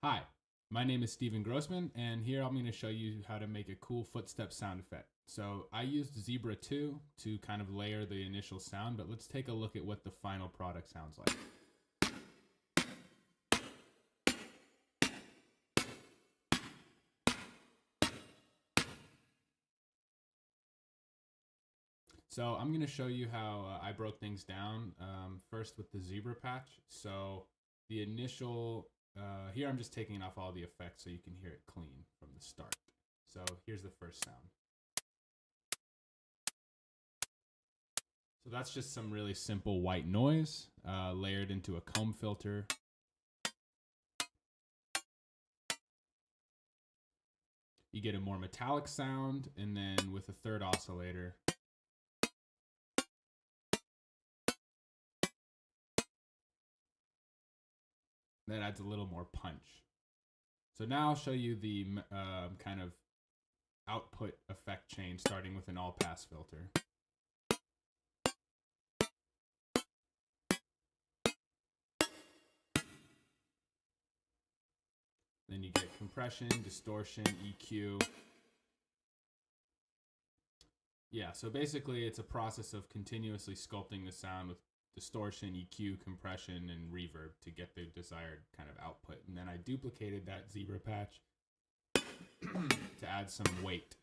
Hi, my name is Steven Grossman, and here I'm going to show you how to make a cool footstep sound effect. So I used Zebra 2 to kind of layer the initial sound, but let's take a look at what the final product sounds like. So I'm going to show you how I broke things down first with the zebra patch. So the initial, here I'm just taking off all the effects so you can hear it clean from the start. So here's the first sound. So that's just some really simple white noise layered into a comb filter. You get a more metallic sound, and then with a third oscillator, that adds a little more punch. So now I'll show you the kind of output effect change starting with an all-pass filter. Then you get compression, distortion, EQ. Yeah, so basically it's a process of continuously sculpting the sound with distortion, EQ, compression, and reverb to get the desired kind of output. And then I duplicated that zebra patch to add some weight.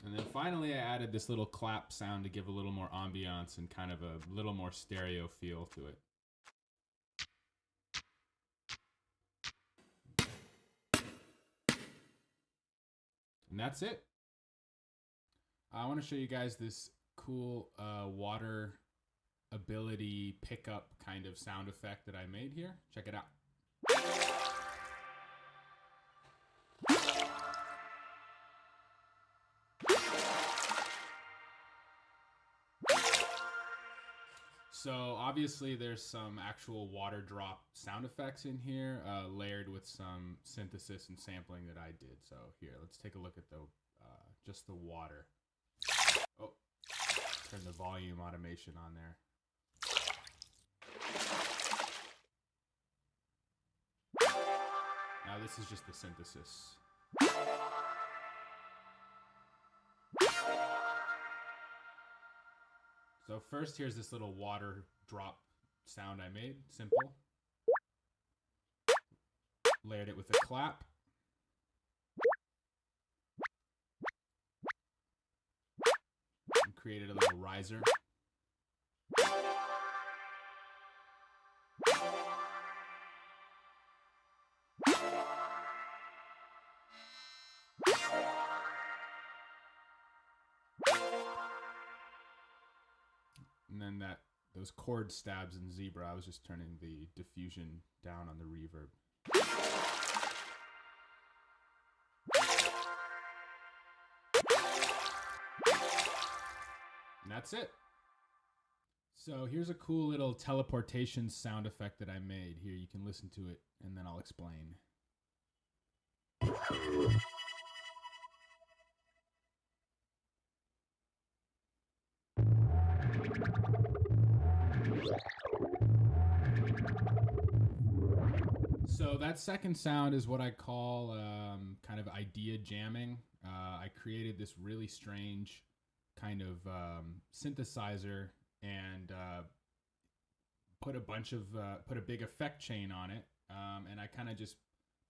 And then finally I added this little clap sound to give a little more ambiance and kind of a little more stereo feel to it. And that's it. I want to show you guys this cool water ability pickup kind of sound effect that I made here. Check it out. So obviously there's some actual water drop sound effects in here, layered with some synthesis and sampling that I did. So here, let's take a look at the just the water. Oh, turn the volume automation on there. Now this is just the synthesis. So first, here's this little water drop sound I made, simple. Layered it with a clap. And created a little riser. And then those chord stabs in Zebra, I was just turning the diffusion down on the reverb. And that's it. So here's a cool little teleportation sound effect that I made. Here, you can listen to it, and then I'll explain. So that second sound is what I call kind of idea jamming. I created this really strange kind of synthesizer and put a big effect chain on it, and I kind of just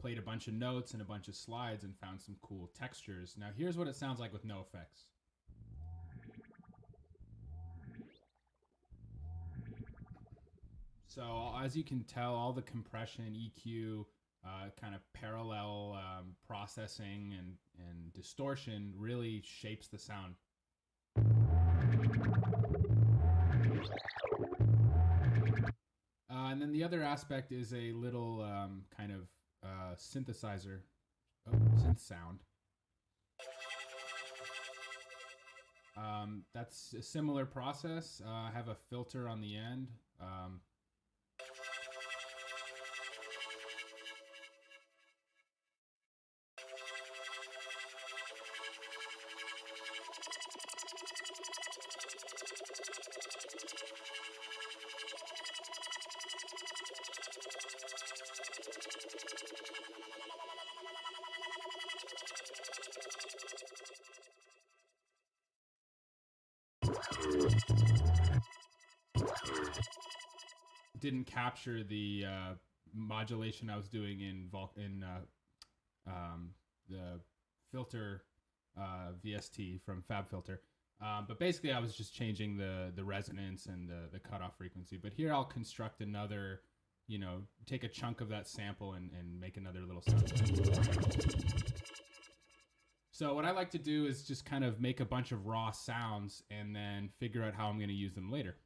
played a bunch of notes and a bunch of slides and found some cool textures. Now here's what it sounds like with no effects. So as you can tell, all the compression, EQ, kind of parallel processing and distortion really shapes the sound. And then the other aspect is a little kind of synthesizer, synth sound. That's a similar process. I have a filter on the end. Didn't capture the modulation I was doing in the filter VST from FabFilter. But basically, I was just changing the resonance and the cutoff frequency. But here, I'll construct another, take a chunk of that sample and make another little sample. So what I like to do is just kind of make a bunch of raw sounds and then figure out how I'm going to use them later.